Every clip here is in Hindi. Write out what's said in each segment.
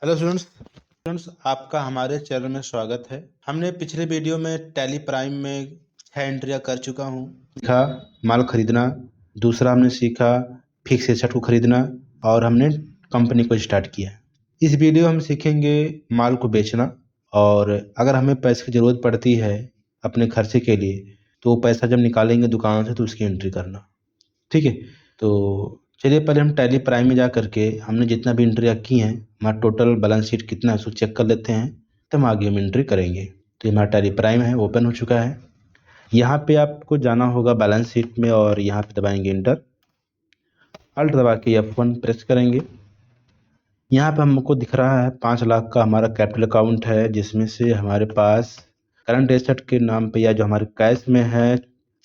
हेलो स्टूडेंट्स, आपका हमारे चैनल में स्वागत है। हमने पिछले वीडियो में टैली प्राइम में 6 एंट्रियाँ कर चुका हूँ। सीखा माल खरीदना, दूसरा हमने सीखा फिक्स एसेट को खरीदना और हमने कंपनी को स्टार्ट किया। इस वीडियो हम सीखेंगे माल को बेचना, और अगर हमें पैसे की ज़रूरत पड़ती है अपने खर्चे के लिए तो वो पैसा जब निकालेंगे दुकान से तो उसकी एंट्री करना। ठीक है, तो चलिए पहले हम टैली प्राइम में जा करके हमने जितना भी एंट्रियाँ की हैं, हमारा टोटल बैलेंस शीट कितना है उसको चेक कर लेते हैं, तो हम आगे हम एंट्री करेंगे। तो हमारा टैली प्राइम है, ओपन हो चुका है। यहाँ पे आपको जाना होगा बैलेंस शीट में और यहाँ पे दबाएंगे इंटर, अल्ट दबा के F1 प्रेस करेंगे। यहाँ पे हमको दिख रहा है 5 लाख का हमारा कैपिटल अकाउंट है, जिसमें से हमारे पास करंट एसेट के नाम पे या जो हमारे कैश में है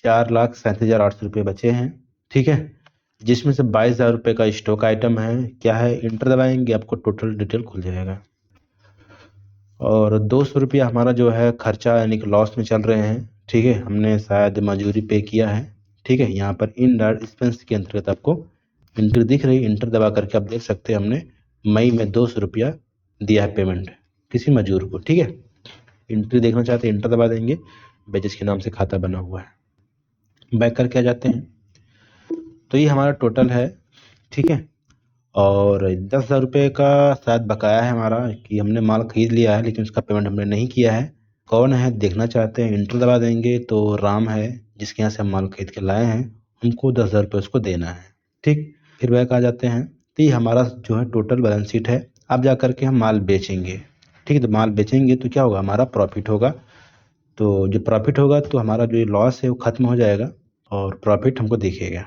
4,37,800 बचे हैं। ठीक है, जिसमें से 22,000 रुपये का स्टॉक आइटम है। क्या है, इंटर दबाएंगे, आपको टोटल डिटेल खुल जाएगा। और 200 रुपया हमारा जो है खर्चा यानी कि लॉस में चल रहे हैं। ठीक है, हमने शायद मजदूरी पे किया है। ठीक है, यहाँ पर इनडायरेक्ट एक्सपेंस के अंतर्गत आपको इंटर दिख रही, इंटर दबा करके आप देख सकते हैं हमने मई में 200 रुपया दिया है पेमेंट किसी मजदूर को। ठीक है, इंट्री देखना चाहते हैं इंटर दबा देंगे, बेचेस के नाम से खाता बना हुआ है। बैक करके आ जाते हैं, तो ये हमारा टोटल है। ठीक है, और 10,000 रुपये का शायद बकाया है हमारा कि हमने माल खरीद लिया है लेकिन उसका पेमेंट हमने नहीं किया है। कौन है देखना चाहते हैं, इंटर दबा देंगे तो राम है जिसके यहाँ से हम माल खरीद के लाए हैं, हमको 10,000 रुपये उसको देना है। ठीक, फिर बैक आ जाते हैं, तो ये हमारा जो है टोटल बैलेंस शीट है। अब जा करके हम माल बेचेंगे। ठीक है, तो माल बेचेंगे तो क्या होगा, हमारा प्रॉफिट होगा। तो जो प्रॉफिट होगा तो हमारा जो लॉस है वो ख़त्म हो जाएगा और प्रॉफिट हमको दिखेगा।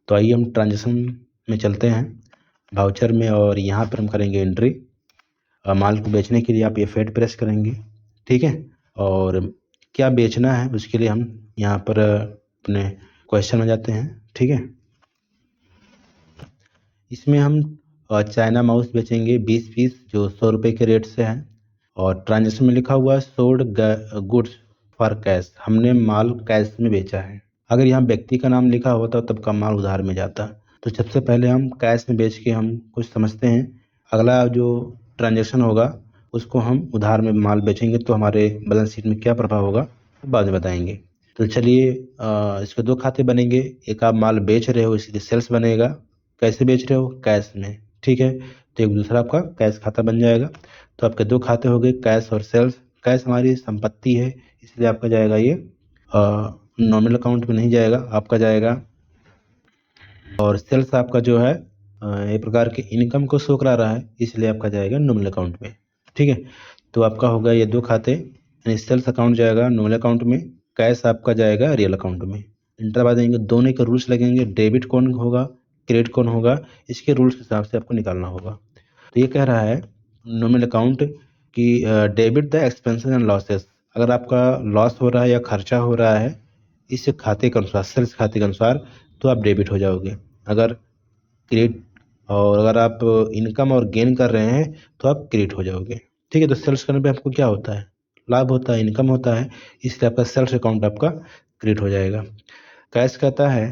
तो आइए हम ट्रांजेक्शन में चलते हैं, वाउचर में, और यहाँ पर हम करेंगे एंट्री। माल को बेचने के लिए आप F8 प्रेस करेंगे। ठीक है, और क्या बेचना है उसके लिए हम यहाँ पर अपने क्वेश्चन में जाते हैं। ठीक है, इसमें हम चाइना माउस बेचेंगे 20 पीस जो 100 रुपये के रेट से है, और ट्रांजेक्शन में लिखा हुआ है सोल्ड गुड्स फॉर कैश, हमने माल कैश में बेचा है। अगर यहाँ व्यक्ति का नाम लिखा होता तब का माल उधार में जाता। तो सबसे पहले हम कैश में बेच के हम कुछ समझते हैं, अगला जो ट्रांजेक्शन होगा उसको हम उधार में माल बेचेंगे तो हमारे बैलेंस शीट में क्या प्रभाव होगा बाद में बताएंगे। तो चलिए इसके 2 खाते बनेंगे, एक आप माल बेच रहे हो इसलिए सेल्स बनेगा, कैसे बेच रहे हो, कैश में। ठीक है, तो एक दूसरा आपका कैश खाता बन जाएगा। तो आपके 2 खाते हो गए, कैश और सेल्स। कैश हमारी संपत्ति है इसलिए आपका जाएगा ये नॉमिनल अकाउंट में नहीं जाएगा, आपका जाएगा। और सेल्स आपका जो है एक प्रकार के इनकम को शो करा रहा है इसलिए आपका जाएगा नॉमिनल अकाउंट में। ठीक है, तो आपका होगा ये 2 खाते, यानी सेल्स अकाउंट जाएगा नॉमिनल अकाउंट में, कैश आपका जाएगा रियल अकाउंट में। इंटर दबा देंगे, दोनों के रूल्स लगेंगे, डेबिट कौन होगा क्रेडिट कौन होगा, इसके रूल्स के हिसाब से आपको निकालना होगा। तो ये कह रहा है नॉमिनल अकाउंट कि debit the expenses and losses, अगर आपका लॉस हो रहा है या खर्चा हो रहा है इस खाते के अनुसार, सेल्स खाते के अनुसार, तो आप डेबिट हो जाओगे। अगर क्रेडिट, और अगर आप इनकम और गेन कर रहे हैं तो आप क्रेडिट हो जाओगे। ठीक है, तो सेल्स करने पे आपको क्या होता है, लाभ होता है, इनकम होता है, इसलिए आपका सेल्स अकाउंट आपका क्रेडिट हो जाएगा। कैश कहता है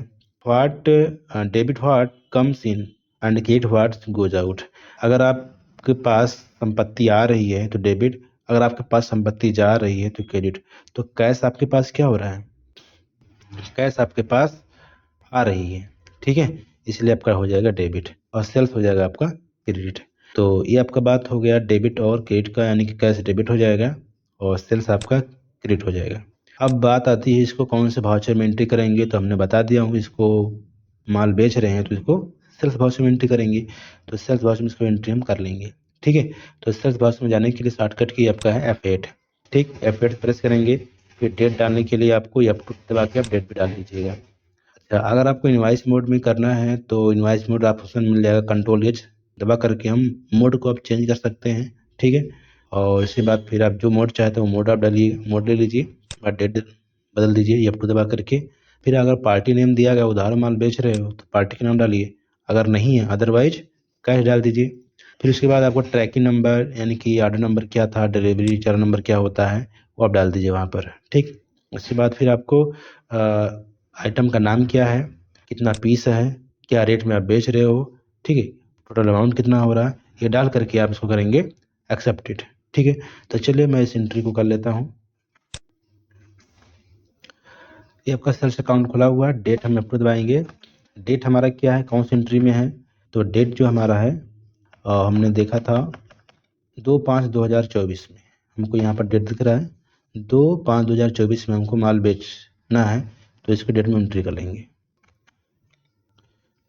what debit what comes in and credit what goes out, अगर आपके पास संपत्ति आ रही है तो डेबिट, अगर आपके पास संपत्ति जा रही है तो क्रेडिट। तो कैश आपके पास क्या हो रहा है, कैश आपके पास आ रही है। ठीक है, इसलिए आपका हो जाएगा डेबिट और सेल्स हो जाएगा आपका क्रेडिट। तो ये आपका बात हो गया डेबिट और क्रेडिट का, यानी कि कैश डेबिट हो जाएगा और सेल्स आपका क्रेडिट हो जाएगा। अब बात आती है इसको कौन से वाउचर में एंट्री करेंगे, तो हमने बता दिया हूँ, इसको माल बेच रहे हैं तो इसको सेल्स वाउचर में एंट्री करेंगे, तो सेल्स वाउचर में इसको एंट्री हम कर लेंगे। ठीक है, तो सेल्स वाउचर में जाने के लिए शॉर्टकट की आपका है F8। ठीक, F8 प्रेस करेंगे, फिर डेट डालने के लिए आपको F2 दबा के आप डेट भी डाल दीजिएगा। अच्छा, अगर आपको इनवाइस मोड में करना है तो इनवाइस मोड ऑप्शन मिल जाएगा, कंट्रोल H दबा करके हम मोड को आप चेंज कर सकते हैं। ठीक है, और इसके बाद फिर आप जो मोड चाहते हो मोड आप डालिए, मोड ले लीजिए और डेट बदल दीजिए F2 दबा करके। फिर अगर पार्टी नेम दिया गया, उधार माल बेच रहे हो तो पार्टी का नाम डालिए, अगर नहीं है अदरवाइज कैश डाल दीजिए। फिर उसके बाद आपको ट्रैकिंग नंबर यानी कि ऑर्डर नंबर क्या था, डिलीवरी चरण नंबर क्या होता है वो आप डाल दीजिए वहाँ पर। ठीक, उसके बाद फिर आपको आइटम का नाम क्या है, कितना पीस है, क्या रेट में आप बेच रहे हो, ठीक है, टोटल अमाउंट कितना हो रहा है, ये डाल करके आप इसको करेंगे एक्सेप्टेड। ठीक है, तो चलिए मैं इस एंट्री को कर लेता हूँ। ये आपका सेल्स अकाउंट खुला हुआ है। डेट हम अप्रूव दबाएंगे। डेट हमारा क्या है, कौन सी एंट्री में है, तो डेट जो हमारा है हमने देखा था 2/5/2024 में, हमको यहाँ पर डेट दिख रहा है 2/5/2024 में हमको माल बेचना है, तो इसके डेट में एंट्री कर लेंगे।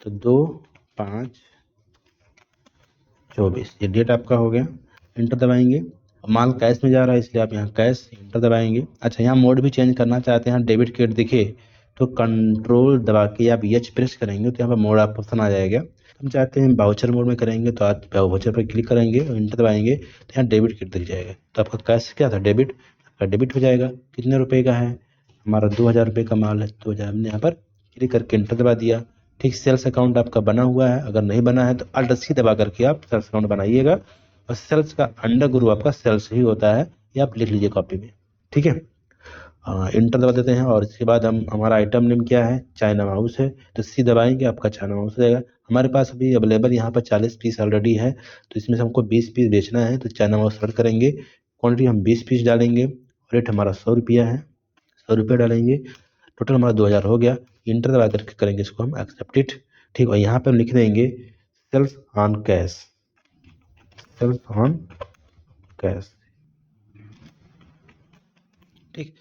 तो 2/5/24 ये डेट आपका हो गया। इंटर दबाएंगे। माल कैश में जा रहा है इसलिए आप यहाँ कैश इंटर दबाएंगे। अच्छा, यहाँ मोड भी चेंज करना चाहते हैं, डेबिट क्रेडिट दिखे तो कंट्रोल दबा के आप एच प्रेस करेंगे तो यहाँ पर मोड ऑप्शन आ जाएगा। हम चाहते हैं वाउचर मोड में करेंगे तो आप वाउचर पर क्लिक करेंगे और इंटर दबाएंगे तो यहाँ डेबिट क्रेडिट दिख जाएगा। तो आपका कैश क्या था, डेबिट, आपका डेबिट हो जाएगा। कितने रुपए का है, हमारा 2000 रुपये का माल है, 2000 हमने यहाँ पर क्लिक करके इंटर दबा दिया। ठीक, सेल्स अकाउंट आपका बना हुआ है। अगर नहीं बना है तो अल्ट सी दबा करके आप सेल्स अकाउंट बनाइएगा। और सेल्स का अंडर ग्रुप आपका सेल्स ही होता है, ये आप लिख लीजिए कॉपी में। ठीक है, इंटर दबा देते हैं और इसके बाद हम हमारा आइटम नेम क्या है, चाइना माउस है, तो सी दबाएंगे, आपका चाइना माउस हो जाएगा। हमारे पास अभी अवेलेबल यहाँ पर 40 पीस ऑलरेडी है, तो इसमें से हमको 20 पीस बेचना है, तो चाइना माउस सेलेक्ट करेंगे। क्वान्टिटी हम 20 पीस डालेंगे। रेट हमारा 100 रुपया है, 100 रुपये डालेंगे। टोटल हमारा 2000 हो गया। इंटर दबा करके करेंगे इसको हम एक्सेप्टेड। ठीक, और यहाँ पर हम लिख देंगे sales on cash, sales on cash. ठीक,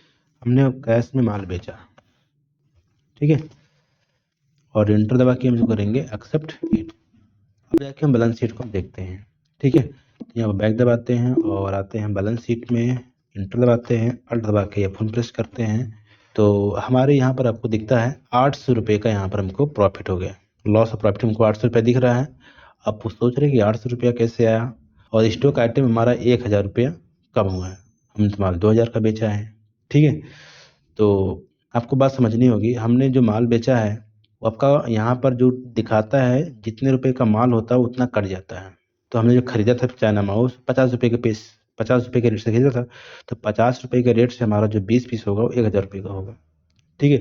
हमने अब कैश में माल बेचा। ठीक है, और इंटर दबा के हम जो करेंगे एक्सेप्ट इट। अब जाके हम बैलेंस शीट को देखते हैं। ठीक है, तो यहाँ पर बैक दबाते हैं और आते हैं बैलेंस शीट में, इंटर दबाते हैं, अल्ट दबा के F1 प्रेस करते हैं, तो हमारे यहाँ पर आपको दिखता है 800 रुपये का यहाँ पर हमको प्रॉफिट हो गया। लॉस ऑफ प्रॉफिट हमको 800 रुपये दिख रहा है। आप सोच रहे हैं कि 800 रुपया कैसे आया, और स्टॉक आइटम हमारा 1000 रुपया कम हुआ है, हमने तो माल 2000 का बेचा है। ठीक है, तो आपको बात समझनी होगी। हमने जो माल बेचा है वो आपका यहाँ पर जो दिखाता है जितने रुपए का माल होता है उतना कट जाता है। तो हमने जो खरीदा था चाइना माउस 50 रुपये के पीस, 50 रुपये के रेट से खरीदा था, तो 50 रुपये के रेट से हमारा जो 20 पीस होगा वो 1000 रुपये का होगा। ठीक है,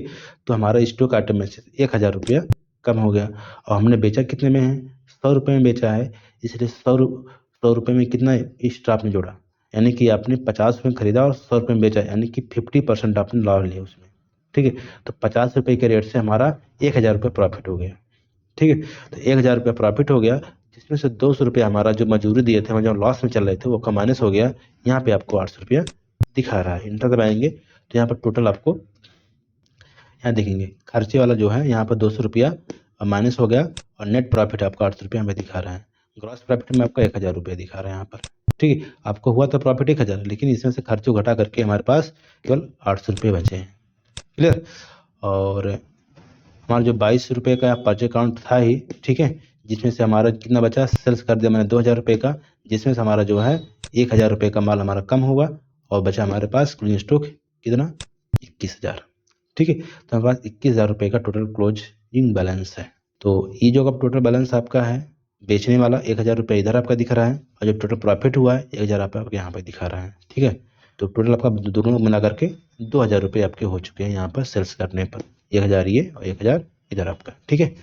तो हमारा स्टॉक आइटम में से 1000 रुपया कम हो गया। और हमने बेचा कितने में है, 100 रुपये में बेचा है, इसलिए 100 रुपये में कितना एक्स्ट्रा आपने जोड़ा, यानी कि आपने 50 रुपये में खरीदा और 100 रुपये में बेचा, यानी कि 50% आपने लाभ लिया उसमें। ठीक है, तो 50 रुपये के रेट से हमारा 1000 रुपये प्रॉफिट हो गया। ठीक है, तो 1000 रुपये प्रॉफिट हो गया, जिसमें से 200 रुपये हमारा जो मजदूरी दिए थे, जो लॉस में चल रहे थे, वो का माइनस हो गया। यहाँ पे आपको 800 रुपया दिखा रहा है। इंटर दबाएंगे तो यहाँ पर टोटल आपको यहाँ देखेंगे खर्चे वाला जो है यहाँ पर 200 रुपया माइनस हो गया, और नेट प्रॉफिट आपका 800 रुपया हमें दिखा रहा है। ग्रॉस प्रॉफिट में आपका 1000 रुपया दिखा रहा है यहाँ पर। ठीक है, आपको हुआ था प्रॉफिट 1000, लेकिन इसमें से खर्चों घटा करके हमारे पास केवल 800 रुपये बचे हैं। क्लियर, और हमारा जो 22 रुपये का परचेज अकाउंट था ही, ठीक है, जिसमें से हमारा कितना बचा, सेल्स कर दिया मैंने 2000 रुपये का, जिसमें से हमारा जो है 1000 रुपये का माल हमारा कम हुआ, और बचा हमारे पास क्लोजिंग स्टॉक कितना, 21,000। ठीक है, तो हमारे पास 21,000 रुपये का टोटल क्लोजिंग बैलेंस है। तो ये जो टोटल बैलेंस आपका है बेचने वाला 1000 रुपये इधर आपका दिख रहा है, और जो टोटल प्रॉफिट हुआ है 1000 आपका यहाँ पर दिखा रहा है। ठीक है, तो टोटल आपका दोनों मिला करके 2000 रुपये आपके हो चुके हैं यहाँ पर सेल्स करने पर, 1000 ये और 1000 इधर आपका। ठीक है,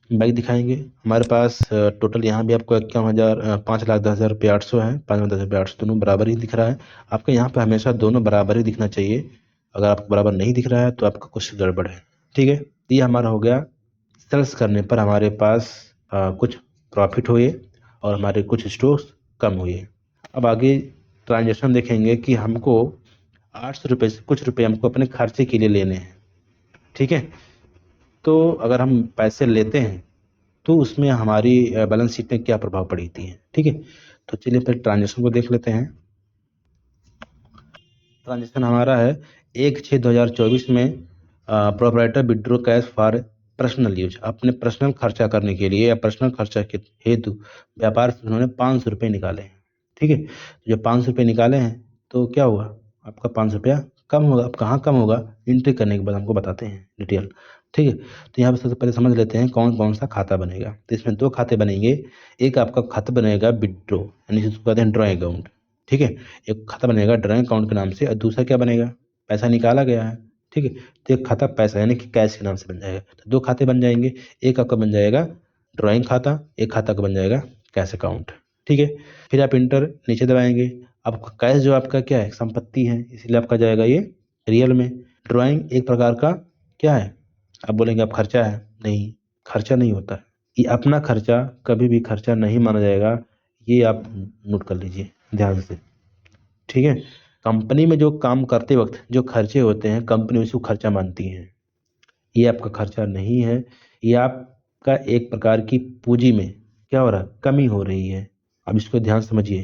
बैग दिखाएंगे। हमारे पास टोटल यहाँ भी आपको 51,000 5,10,000 रुपये 800 है, 5,10,000 रुपये 800 दोनों बराबर ही दिख रहा है। आपका यहाँ पर हमेशा दोनों बराबर ही दिखना चाहिए। अगर आपको बराबर नहीं दिख रहा है तो आपका कुछ गड़बड़ है। ठीक है, ये हमारा हो गया सेल्स करने पर हमारे पास कुछ प्रॉफिट हुए और हमारे कुछ स्टॉक्स कम हुए। अब आगे ट्रांजेक्शन देखेंगे कि हमको 800 रुपये से कुछ रुपये हमको अपने खर्चे के लिए लेने हैं। ठीक है, तो अगर हम पैसे लेते हैं तो उसमें हमारी बैलेंस शीट में क्या प्रभाव पड़ती है। ठीक है, तो चलिए पहले ट्रांजेक्शन को देख लेते हैं। ट्रांजेक्शन हमारा है 1/6/2024 में proprietor withdraw cash for personal use, अपने पर्सनल खर्चा करने के लिए या पर्सनल खर्चा के हेतु व्यापार से उन्होंने 500 रुपये निकाले हैं। ठीक है, जब 500 रुपये निकाले हैं तो क्या हुआ, आपका 500 रुपया कम होगा। अब कहाँ कम होगा, एंट्री करने के बाद हमको बताते हैं डिटेल। ठीक है, तो यहाँ पर सबसे पहले समझ लेते हैं कौन कौन सा खाता बनेगा। तो इसमें 2 खाते बनेंगे। एक आपका खाता बनेगा विड्रॉ, यानी जिसको कहते हैं ड्रॉइंग अकाउंट। ठीक है, एक खाता बनेगा ड्रॉइंग अकाउंट के नाम से, और दूसरा क्या बनेगा, पैसा निकाला गया है। ठीक है, तो एक खाता पैसा यानी कि कैश के नाम से बन जाएगा। तो 2 खाते बन जाएंगे। एक आपका बन जाएगा ड्राइंग खाता, एक खाता का बन जाएगा कैश अकाउंट। ठीक है, फिर आप इंटर नीचे दबाएंगे। अब कैश जो आपका क्या है, संपत्ति है, इसलिए आपका जाएगा ये रियल में। ड्राइंग एक प्रकार का क्या है, आप बोलेंगे आप खर्चा है, नहीं, खर्चा नहीं होता है ये। अपना खर्चा कभी भी खर्चा नहीं माना जाएगा, ये आप नोट कर लीजिए ध्यान से। ठीक है, कंपनी में जो काम करते वक्त जो खर्चे होते हैं कंपनी उसको खर्चा मानती है, ये आपका खर्चा नहीं है। ये आपका एक प्रकार की पूंजी में क्या हो रहा है, कमी हो रही है। अब इसको ध्यान समझिए,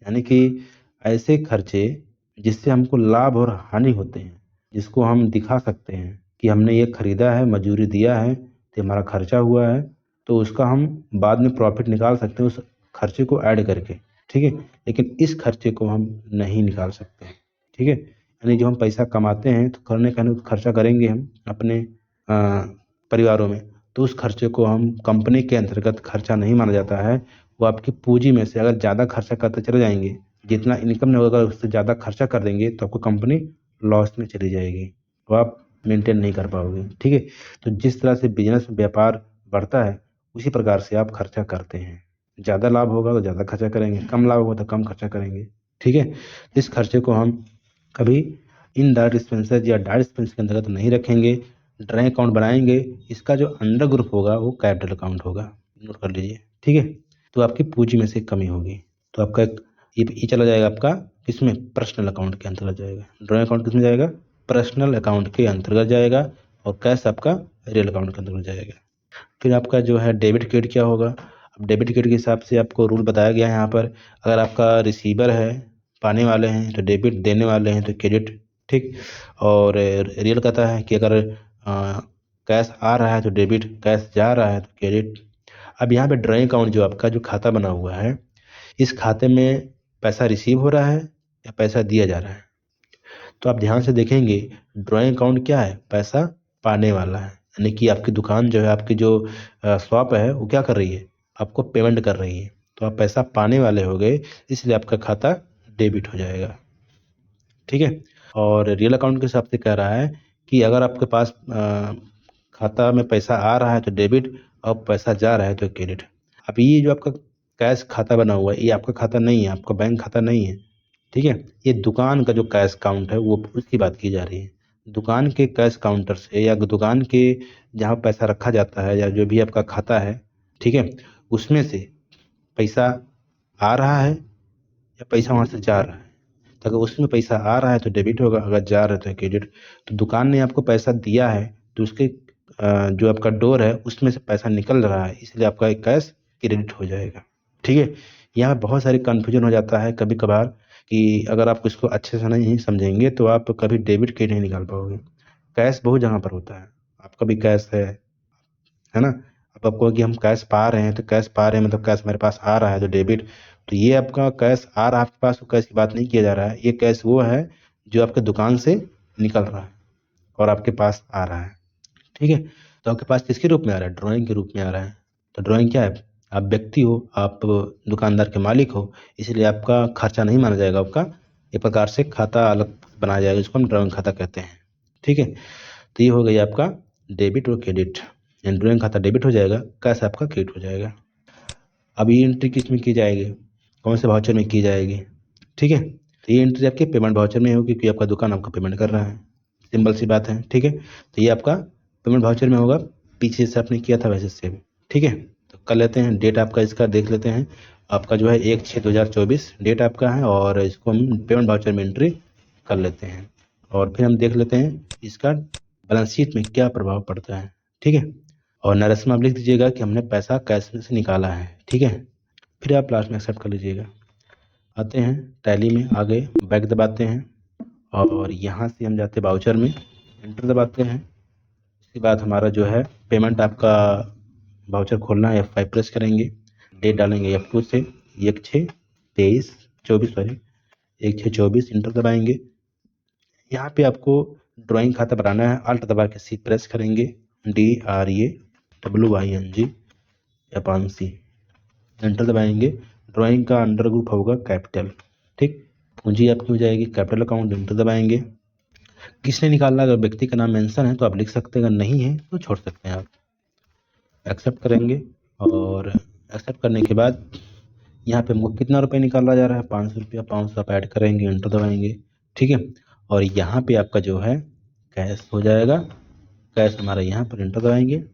यानी कि ऐसे खर्चे जिससे हमको लाभ और हानि होते हैं, जिसको हम दिखा सकते हैं कि हमने ये खरीदा है, मजदूरी दिया है, तो हमारा खर्चा हुआ है, तो उसका हम बाद में प्रॉफिट निकाल सकते हैं उस खर्चे को ऐड करके। ठीक है, लेकिन इस खर्चे को हम नहीं निकाल सकते हैं। ठीक है, यानी जो हम पैसा कमाते हैं तो करने कहने खर्चा करेंगे हम अपने परिवारों में, तो उस खर्चे को हम कंपनी के अंतर्गत खर्चा नहीं माना जाता है। वो आपकी पूंजी में से अगर ज़्यादा खर्चा करते चले जाएंगे, जितना इनकम नहीं होगा उससे ज़्यादा खर्चा कर देंगे, तो आपको कंपनी लॉस में चली जाएगी, तो आप मेंटेन नहीं कर पाओगे। ठीक है, तो जिस तरह से बिजनेस व्यापार बढ़ता है उसी प्रकार से आप खर्चा करते हैं। ज़्यादा लाभ होगा तो ज़्यादा खर्चा करेंगे, कम लाभ होगा तो कम खर्चा करेंगे। ठीक है, इस खर्चे को हम कभी इनडायरेक्ट एक्सपेंसेस या डायरेक्ट एक्सपेंस के अंतर्गत नहीं रखेंगे। ड्राइंग अकाउंट बनाएंगे, इसका जो अंडर ग्रुप होगा वो कैपिटल अकाउंट होगा, नोट कर लीजिए। ठीक है, तो आपकी पूंजी में से कमी होगी, तो आपका ये चला जाएगा आपका किसमें, पर्सनल अकाउंट के अंतर्गत जाएगा। ड्राइंग अकाउंट किसमें जाएगा, पर्सनल अकाउंट के अंतर्गत जाएगा, और कैश आपका रियल अकाउंट के अंतर्गत जाएगा। फिर आपका जो है डेबिट क्रेडिट क्या होगा, अब डेबिट क्रेडिट के हिसाब से आपको रूल बताया गया है यहाँ पर। अगर आपका रिसीवर है, पाने वाले हैं तो डेबिट, देने वाले हैं तो क्रेडिट। ठीक, और रियल कहता है कि अगर कैश आ रहा है तो डेबिट, कैश जा रहा है तो क्रेडिट। अब यहाँ पे ड्राइंग अकाउंट जो आपका जो खाता बना हुआ है, इस खाते में पैसा रिसीव हो रहा है या पैसा दिया जा रहा है, तो आप ध्यान से देखेंगे ड्राइंग अकाउंट क्या है, पैसा पाने वाला है, यानी कि आपकी दुकान जो है, आपकी जो शॉप है वो क्या कर रही है, आपको पेमेंट कर रही है, तो आप पैसा पाने वाले हो गए, इसलिए आपका खाता डेबिट हो जाएगा। ठीक है, और रियल अकाउंट के हिसाब से कह रहा है कि अगर आपके पास खाता में पैसा आ रहा है तो डेबिट, और पैसा जा रहा है तो क्रेडिट। अब ये जो आपका कैश खाता बना हुआ है ये आपका खाता नहीं है, आपका बैंक खाता नहीं है। ठीक है, ये दुकान का जो कैश काउंट है वो उसकी बात की जा रही है। दुकान के कैश काउंटर से या दुकान के जहाँ पैसा रखा जाता है या जो भी आपका खाता है, ठीक है, उसमें से पैसा आ रहा है या पैसा वहाँ से जा रहा है। तो अगर उसमें पैसा आ रहा है तो डेबिट होगा, अगर जा रहा है तो क्रेडिट। तो दुकान ने आपको पैसा दिया है तो उसके जो आपका डोर है उसमें से पैसा निकल रहा है, इसलिए आपका एक कैश क्रेडिट हो जाएगा। ठीक है, यहाँ बहुत सारी कन्फ्यूजन हो जाता है कभी कभार कि अगर आप इसको अच्छे से नहीं समझेंगे तो आप कभी डेबिट क्रेडिट नहीं निकाल पाओगे। कैश बहुत जगह पर होता है, आपका भी कैश है ना। अब आपको कि हम कैश पा रहे हैं तो कैश पा रहे हैं मतलब कैश मेरे पास आ रहा है तो डेबिट। तो ये आपका कैश आ रहा है आपके पास, तो कैश की बात नहीं किया जा रहा है, ये कैश वो है जो आपके दुकान से निकल रहा है और आपके पास आ रहा है। ठीक है, तो आपके पास किसके रूप में आ रहा है, ड्राइंग के रूप में आ रहा है। तो ड्राइंग क्या है, आप व्यक्ति हो, आप दुकानदार के मालिक हो, इसलिए आपका खर्चा नहीं माना जाएगा, आपका एक प्रकार से खाता अलग बनाया जाएगा, जिसको हम ड्राइंग खाता कहते हैं। ठीक है, तो ये हो गई आपका डेबिट और क्रेडिट, यानी ड्राइंग खाता डेबिट हो जाएगा, कैश आपका क्रेडिट हो जाएगा। अब ये एंट्री किस में की जाएगी, कौन से वाउचर में की जाएगी। ठीक है, तो ये एंट्री आपके पेमेंट वाउचर में होगी क्योंकि आपका दुकान आपका पेमेंट कर रहा है, सिंपल सी बात है। ठीक है, तो ये आपका पेमेंट वाउचर में होगा, पीछे से आपने किया था वैसे से भी। ठीक है, तो कर लेते हैं, डेट आपका इसका देख लेते हैं। आपका जो है 1/6/2024 डेट आपका है, और इसको हम पेमेंट वाउचर में एंट्री कर लेते हैं, और फिर हम देख लेते हैं इसका बैलेंस शीट में क्या प्रभाव पड़ता है। ठीक है, और नरेश में आप लिख दीजिएगा कि हमने पैसा कैश में से निकाला है। ठीक है, फिर आप लास्ट में एक्सेप्ट कर लीजिएगा। आते हैं टैली में, आगे बैक दबाते हैं, और यहाँ से हम जाते हैं वाउचर में, एंटर दबाते हैं। इसके बाद हमारा जो है पेमेंट आपका वाउचर खोलना है, F5 प्रेस करेंगे, डेट डालेंगे F2 से 1/6/23/24 सॉरी 1/6/24, इंटर दबाएंगे। यहाँ पे आपको ड्राइंग खाता बनाना है, अल्ट दबा के सी प्रेस करेंगे, DRAWING जापान सी, एंटर दबाएंगे। ड्राइंग का अंडर ग्रुप होगा कैपिटल। ठीक, पूंजी आपकी हो जाएगी कैपिटल अकाउंट, एंटर दबाएंगे। किसने निकालना, अगर व्यक्ति का नाम मेंशन है तो आप लिख सकते हैं, अगर नहीं है तो छोड़ सकते हैं आप। एक्सेप्ट करेंगे और एक्सेप्ट करने के बाद यहाँ पे हमको कितना रुपये निकाला जा रहा है, 500 रुपया। 500 आप ऐड करेंगे, एंटर दबाएंगे, ठीक है। और यहाँ पे आपका जो है कैश हो जाएगा। कैश हमारा यहाँ पर एंटर दबाएंगे,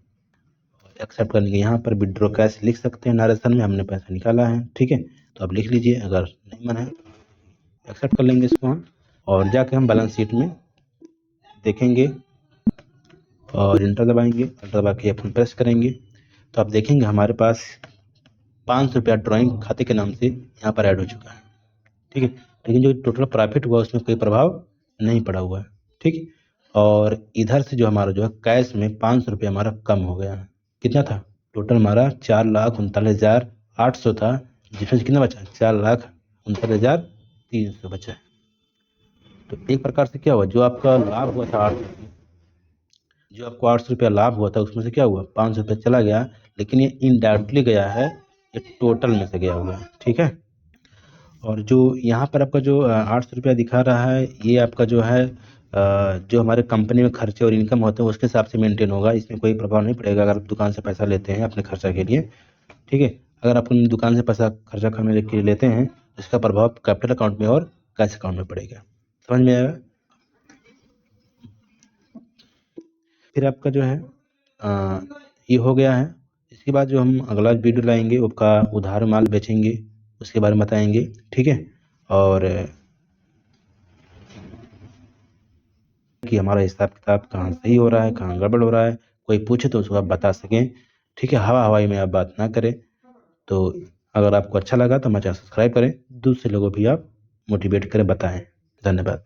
एक्सेप्ट करने के यहाँ पर विड्रॉ कैश लिख सकते हैं, नरेशन में हमने पैसा निकाला है, ठीक है। तो आप लिख लीजिए, अगर नहीं मन है एक्सेप्ट कर लेंगे इसको हम। और जाके हम बैलेंस शीट में देखेंगे और इंटर दबाएंगे, इंटर दबा के अपन प्रेस करेंगे तो आप देखेंगे हमारे पास 500 रुपया ड्राइंग खाते के नाम से यहाँ पर ऐड हो चुका है, ठीक है। लेकिन जो टोटल प्रॉफिट हुआ उसमें कोई प्रभाव नहीं पड़ा हुआ है, ठीक है। और इधर से जो हमारा जो है कैश में 500 रुपया हमारा कम हो गया है। कितना था टोटल हमारा? 4,39,800 था, जिसमें से कितना बचा? 4,39,300 बचा है। तो एक प्रकार से क्या हुआ, जो आपका लाभ हुआ था 800, जो आपको 800 रुपया लाभ हुआ था उसमें से क्या हुआ, 500 रुपया चला गया, लेकिन ये इनडायरेक्टली गया है, ये टोटल में से गया हुआ है, ठीक है। और जो यहाँ पर आपका जो 800 रुपया दिखा रहा है, ये आपका जो है जो हमारे कंपनी में खर्चे और इनकम होते हैं उसके हिसाब से मेंटेन होगा, इसमें कोई प्रभाव नहीं पड़ेगा अगर आप दुकान से पैसा लेते हैं अपने खर्चा के लिए, ठीक है। अगर आप अपनी दुकान से पैसा खर्चा करने के लिए लेते हैं तो इसका प्रभाव कैपिटल अकाउंट में और कैश अकाउंट में पड़ेगा। समझ में आएगा? फिर आपका जो है ये हो गया है। इसके बाद जो हम अगला वीडियो लाएंगे उसका उधार माल बेचेंगे, उसके बारे में बताएंगे, ठीक है। और कि हमारा हिसाब किताब कहाँ सही हो रहा है, कहाँ गड़बड़ हो रहा है, कोई पूछे तो उसको आप बता सकें, ठीक है। हवा हवाई में आप बात ना करें। तो अगर आपको अच्छा लगा तो हमारा चैनल सब्सक्राइब करें, दूसरे लोगों भी आप मोटिवेट करें, बताएं। धन्यवाद।